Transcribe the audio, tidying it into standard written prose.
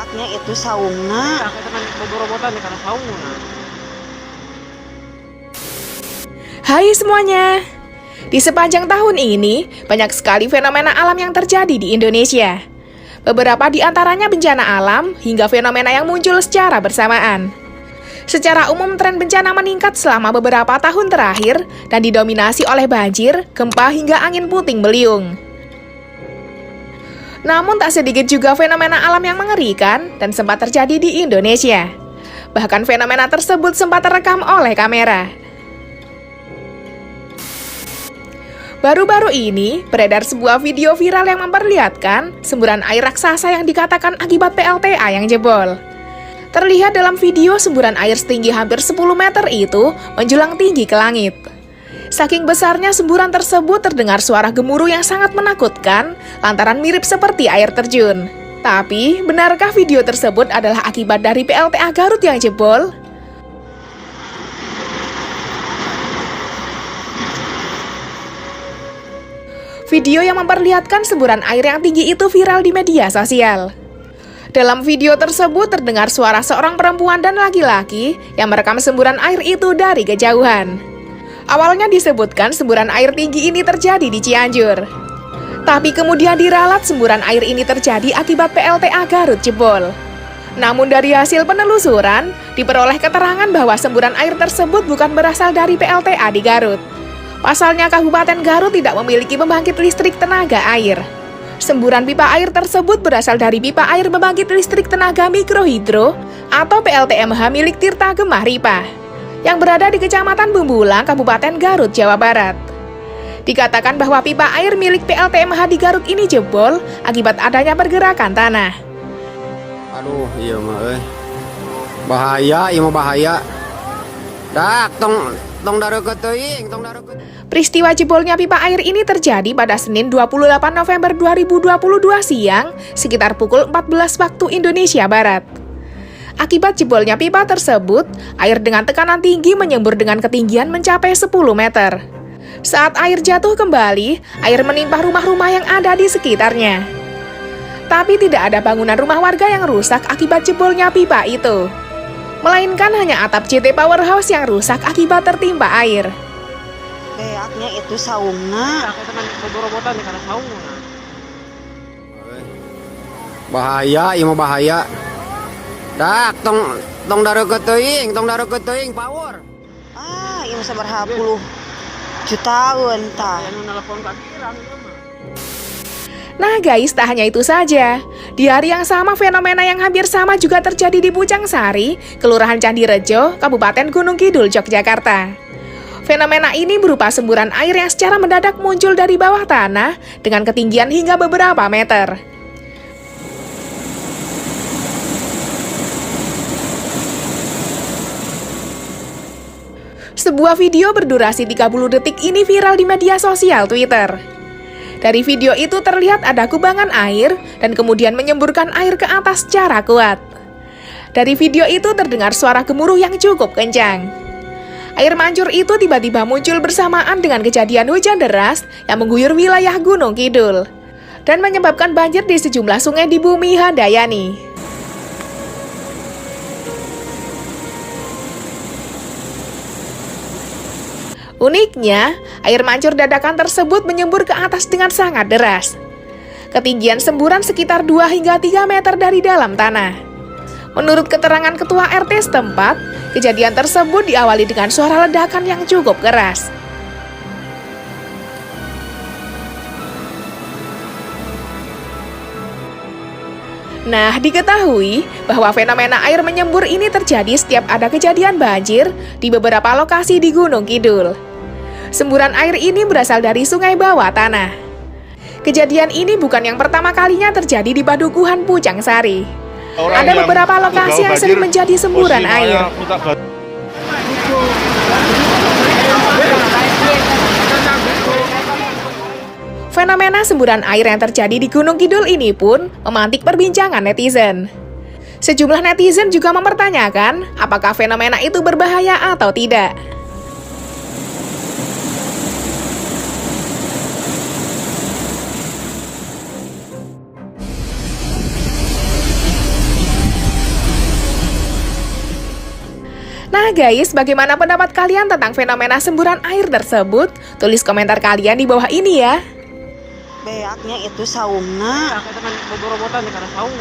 Beaknya itu saungna. Hai semuanya. Di sepanjang tahun ini, banyak sekali fenomena alam yang terjadi di Indonesia. Beberapa di antaranya bencana alam hingga fenomena yang muncul secara bersamaan. Secara umum, tren bencana meningkat selama beberapa tahun terakhir dan didominasi oleh banjir, gempa hingga angin puting beliung. Namun tak sedikit juga fenomena alam yang mengerikan dan sempat terjadi di Indonesia. Bahkan fenomena tersebut sempat terekam oleh kamera. Baru-baru ini, beredar sebuah video viral yang memperlihatkan semburan air raksasa yang dikatakan akibat PLTA yang jebol. Terlihat dalam video semburan air setinggi hampir 10 meter itu menjulang tinggi ke langit. Saking besarnya semburan tersebut terdengar suara gemuruh yang sangat menakutkan lantaran mirip seperti air terjun. Tapi, benarkah video tersebut adalah akibat dari PLTA Garut yang jebol? Video yang memperlihatkan semburan air yang tinggi itu viral di media sosial. Dalam video tersebut terdengar suara seorang perempuan dan laki-laki yang merekam semburan air itu dari kejauhan. Awalnya disebutkan semburan air tinggi ini terjadi di Cianjur. Tapi kemudian diralat semburan air ini terjadi akibat PLTA Garut jebol. Namun dari hasil penelusuran, diperoleh keterangan bahwa semburan air tersebut bukan berasal dari PLTA di Garut. Pasalnya Kabupaten Garut tidak memiliki pembangkit listrik tenaga air. Semburan pipa air tersebut berasal dari pipa air pembangkit listrik tenaga mikrohidro atau PLTMH milik Tirta Gemah Ripa yang berada di Kecamatan Bumbulang, Kabupaten Garut, Jawa Barat. Dikatakan bahwa pipa air milik PLTMH di Garut ini jebol akibat adanya pergerakan tanah. Aduh, iya mah bahaya, iya mah bahaya. Dak, tong darukeut teuing, tong darukeut. Peristiwa jebolnya pipa air ini terjadi pada Senin 28 November 2022 siang sekitar pukul 14 waktu Indonesia Barat. Akibat jebolnya pipa tersebut, air dengan tekanan tinggi menyembur dengan ketinggian mencapai 10 meter. Saat air jatuh kembali, air menimpa rumah-rumah yang ada di sekitarnya. Tapi tidak ada bangunan rumah warga yang rusak akibat jebolnya pipa itu. Melainkan hanya atap CT Powerhouse yang rusak akibat tertimpa air. Beaknya itu saungna. Bahaya, iya mah bahaya. Dak, tong darukeut teuing, power. Ini sabaraha puluh jutaan tah. Nah guys, tak hanya itu saja. Di hari yang sama, fenomena yang hampir sama juga terjadi di Pucang Sari, Kelurahan Candirejo, Kabupaten Gunung Kidul, Yogyakarta. Fenomena ini berupa semburan air yang secara mendadak muncul dari bawah tanah dengan ketinggian hingga beberapa meter. Sebuah video berdurasi 30 detik ini viral di media sosial Twitter. Dari video itu terlihat ada kubangan air dan kemudian menyemburkan air ke atas secara kuat. Dari video itu terdengar suara gemuruh yang cukup kencang. Air mancur itu tiba-tiba muncul bersamaan dengan kejadian hujan deras yang mengguyur wilayah Gunung Kidul dan menyebabkan banjir di sejumlah sungai di Bumi Handayani. Uniknya, air mancur dadakan tersebut menyembur ke atas dengan sangat deras. Ketinggian semburan sekitar 2 hingga 3 meter dari dalam tanah. Menurut keterangan Ketua RT setempat, kejadian tersebut diawali dengan suara ledakan yang cukup keras. Nah, diketahui bahwa fenomena air menyembur ini terjadi setiap ada kejadian banjir di beberapa lokasi di Gunung Kidul. Semburan air ini berasal dari sungai bawah tanah. Kejadian ini bukan yang pertama kalinya terjadi di Padukuhan Pucang Sari. Ada beberapa lokasi yang sering menjadi semburan air. Fenomena semburan air yang terjadi di Gunung Kidul ini pun memantik perbincangan netizen. Sejumlah netizen juga mempertanyakan apakah fenomena itu berbahaya atau tidak. Nah guys, bagaimana pendapat kalian tentang fenomena semburan air tersebut? Tulis komentar kalian di bawah ini ya. Beaknya itu saungna. Kita kan bobo-robotan karena saung.